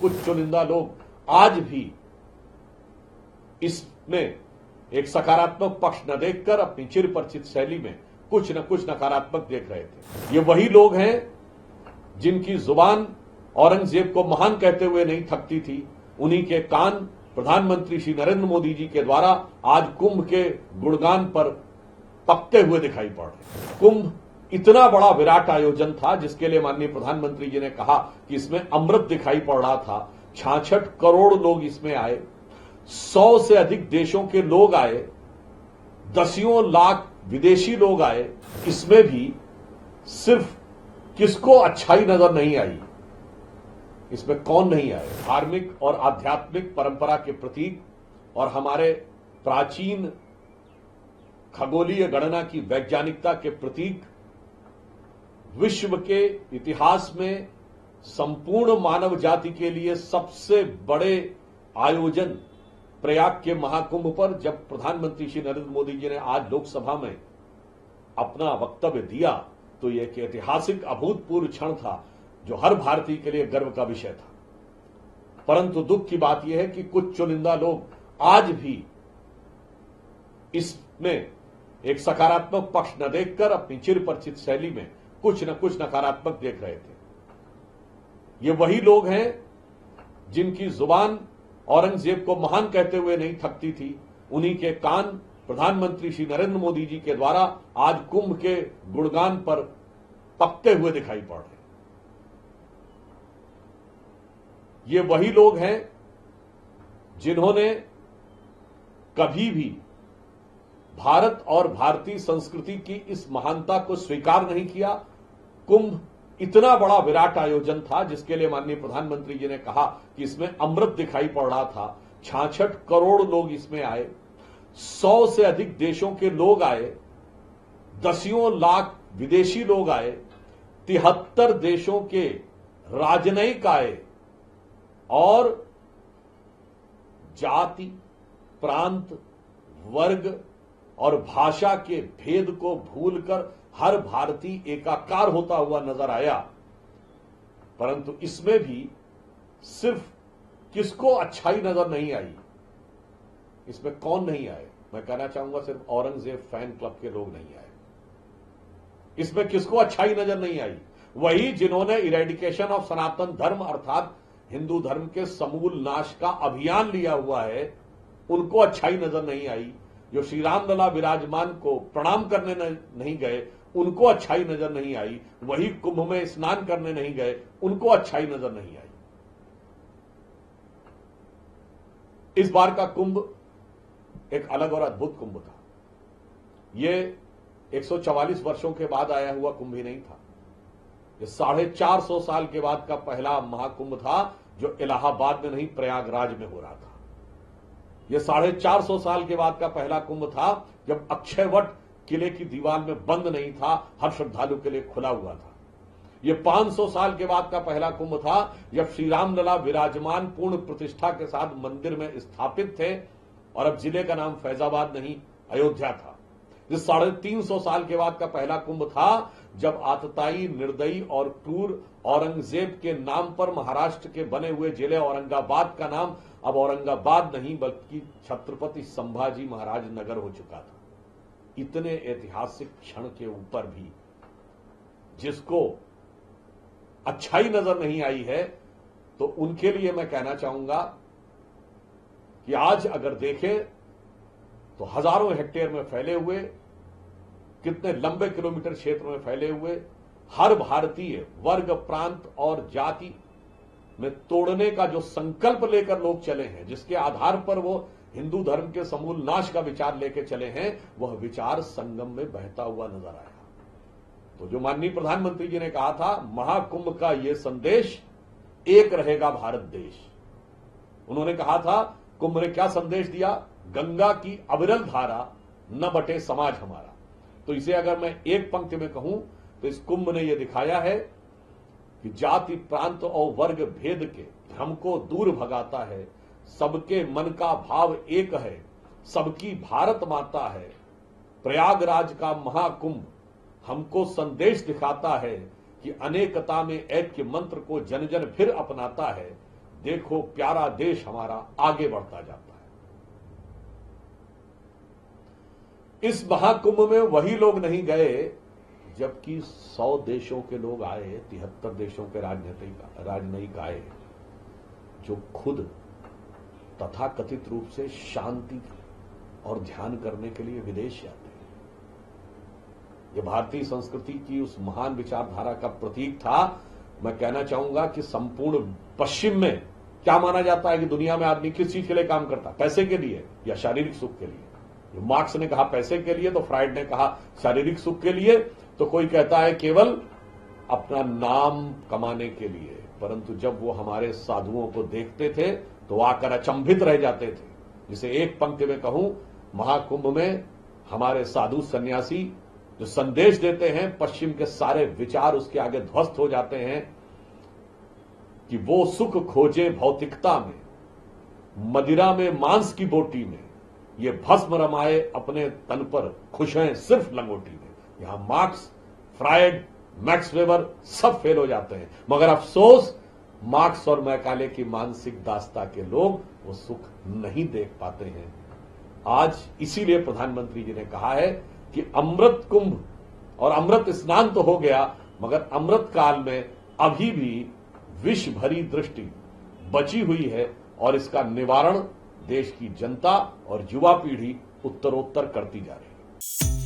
कुछ चुनिंदा लोग आज भी इसमें एक सकारात्मक पक्ष न देखकर अपनी चिरपरिचित शैली में कुछ न कुछ नकारात्मक देख रहे थे। ये वही लोग हैं जिनकी जुबान औरंगजेब को महान कहते हुए नहीं थकती थी, उन्हीं के कान प्रधानमंत्री श्री नरेंद्र मोदी जी के द्वारा आज कुंभ के गुणगान पर पकते हुए दिखाई पड़ रहे। कुंभ इतना बड़ा विराट आयोजन था जिसके लिए माननीय प्रधानमंत्री जी ने कहा कि इसमें अमृत दिखाई पड़ रहा था। 66 करोड़ लोग इसमें आए, 100 से अधिक देशों के लोग आए, दसियों लाख विदेशी लोग आए। इसमें भी सिर्फ किसको अच्छाई नजर नहीं आई, इसमें कौन नहीं आए? धार्मिक और आध्यात्मिक परंपरा के प्रतीक और हमारे प्राचीन खगोलीय गणना की वैज्ञानिकता के प्रतीक, विश्व के इतिहास में संपूर्ण मानव जाति के लिए सबसे बड़े आयोजन प्रयाग के महाकुंभ पर जब प्रधानमंत्री श्री नरेंद्र मोदी जी ने आज लोकसभा में अपना वक्तव्य दिया तो यह एक ऐतिहासिक अभूतपूर्व क्षण था जो हर भारतीय के लिए गर्व का विषय था। परंतु दुख की बात यह है कि कुछ चुनिंदा लोग आज भी इसमें एक सकारात्मक पक्ष न देखकर अपनी चिरपरिचित शैली में कुछ न कुछ नकारात्मक देख रहे थे। ये वही लोग हैं जिनकी जुबान औरंगजेब को महान कहते हुए नहीं थकती थी, उन्हीं के कान प्रधानमंत्री श्री नरेंद्र मोदी जी के द्वारा आज कुंभ के गुणगान पर पकते हुए दिखाई पड़ रहे। ये वही लोग हैं जिन्होंने कभी भी भारत और भारतीय संस्कृति की इस महानता को स्वीकार नहीं किया। कुंभ इतना बड़ा विराट आयोजन था जिसके लिए माननीय प्रधानमंत्री जी ने कहा कि इसमें अमृत दिखाई पड़ रहा था। 66 करोड़ लोग इसमें आए, 100 से अधिक देशों के लोग आए, दसियों लाख विदेशी लोग आए, 73 देशों के राजनयिक आए और जाति, प्रांत, वर्ग और भाषा के भेद को भूलकर हर भारतीय एकाकार होता हुआ नजर आया। परंतु इसमें भी सिर्फ किसको अच्छाई नजर नहीं आई, इसमें कौन नहीं आए? मैं कहना चाहूंगा सिर्फ औरंगजेब फैन क्लब के लोग नहीं आए। इसमें किसको अच्छाई नजर नहीं आई? वही जिन्होंने इरेडिकेशन ऑफ सनातन धर्म अर्थात हिंदू धर्म के समूल नाश का अभियान लिया हुआ है, उनको अच्छाई नजर नहीं आई। जो श्री राम लला विराजमान को प्रणाम करने नहीं गए, उनको अच्छाई नजर नहीं आई। वही कुंभ में स्नान करने नहीं गए, उनको अच्छाई नजर नहीं आई। इस बार का कुंभ एक अलग और अद्भुत कुंभ था। ये 144 वर्षों के बाद आया हुआ कुंभ ही नहीं था। ये 450 साल के बाद का पहला महाकुंभ था जो इलाहाबाद में नहीं प्रयागराज में हो रहा था। यह 450 साल के बाद का पहला कुंभ था जब अक्षयवट किले की दीवार में बंद नहीं था, हर श्रद्धालु के लिए खुला हुआ था। यह 500 साल के बाद का पहला कुंभ था जब श्री राम लला विराजमान पूर्ण प्रतिष्ठा के साथ मंदिर में स्थापित थे और अब जिले का नाम फैजाबाद नहीं अयोध्या था। ये 350 साल के बाद का पहला कुंभ था जब आतताई, निर्दयी और क्रूर औरंगजेब के नाम पर महाराष्ट्र के बने हुए जिले औरंगाबाद का नाम अब औरंगाबाद नहीं बल्कि छत्रपति संभाजी महाराज नगर हो चुका था। इतने ऐतिहासिक क्षण के ऊपर भी जिसको अच्छाई नजर नहीं आई है, तो उनके लिए मैं कहना चाहूंगा कि आज अगर देखें तो हजारों हेक्टेयर में फैले हुए, कितने लंबे किलोमीटर क्षेत्र में फैले हुए, हर भारतीय वर्ग, प्रांत और जाति में तोड़ने का जो संकल्प लेकर लोग चले हैं, जिसके आधार पर वो हिंदू धर्म के समूल नाश का विचार लेकर चले हैं, वह विचार संगम में बहता हुआ नजर आया। तो जो माननीय प्रधानमंत्री जी ने कहा था, महाकुंभ का यह संदेश, एक रहेगा भारत देश। उन्होंने कहा था, कुंभ ने क्या संदेश दिया? गंगा की अविरल धारा, न बटे समाज हमारा। तो इसे अगर मैं एक पंक्ति में कहूं तो इस कुंभ ने यह दिखाया है कि जाति, प्रांत और वर्ग भेद के भ्रम को दूर भगाता है। सबके मन का भाव एक है, सबकी भारत माता है। प्रयागराज का महाकुंभ हमको संदेश दिखाता है कि अनेकता में ऐक्य मंत्र को जन जन फिर अपनाता है। देखो प्यारा देश हमारा आगे बढ़ता जाता है। इस महाकुंभ में वही लोग नहीं गए जबकि 100 देशों के लोग आए, 73 देशों के राजनयिक आए, जो खुद तथाकथित रूप से शांति और ध्यान करने के लिए विदेश जाते हैं। यह भारतीय संस्कृति की उस महान विचारधारा का प्रतीक था। मैं कहना चाहूंगा कि संपूर्ण पश्चिम में क्या माना जाता है कि दुनिया में आदमी किस चीज के लिए काम करता है? पैसे के लिए या शारीरिक सुख के लिए? मार्क्स ने कहा पैसे के लिए, तो फ्राइड ने कहा शारीरिक सुख के लिए, तो कोई कहता है केवल अपना नाम कमाने के लिए। परंतु जब वो हमारे साधुओं को देखते थे तो आकर अचंभित रह जाते थे। जिसे एक पंक्ति में कहूं, महाकुंभ में हमारे साधु सन्यासी जो संदेश देते हैं, पश्चिम के सारे विचार उसके आगे ध्वस्त हो जाते हैं कि वो सुख खोजे भौतिकता में, मदिरा में मांस की बोटी में, ये भस्म रमाए अपने तन पर, खुश हैं सिर्फ लंगोटी में। यहां मार्क्स, फ्रायड, मैक्स वेबर सब फेल हो जाते हैं, मगर अफसोस मार्क्स और मैकाले की मानसिक दास्ता के लोग वो सुख नहीं देख पाते हैं। आज इसीलिए प्रधानमंत्री जी ने कहा है कि अमृत कुंभ और अमृत स्नान तो हो गया, मगर अमृत काल में अभी भी विष भरी दृष्टि बची हुई है और इसका निवारण देश की जनता और युवा पीढ़ी उत्तरोत्तर करती जा रही है।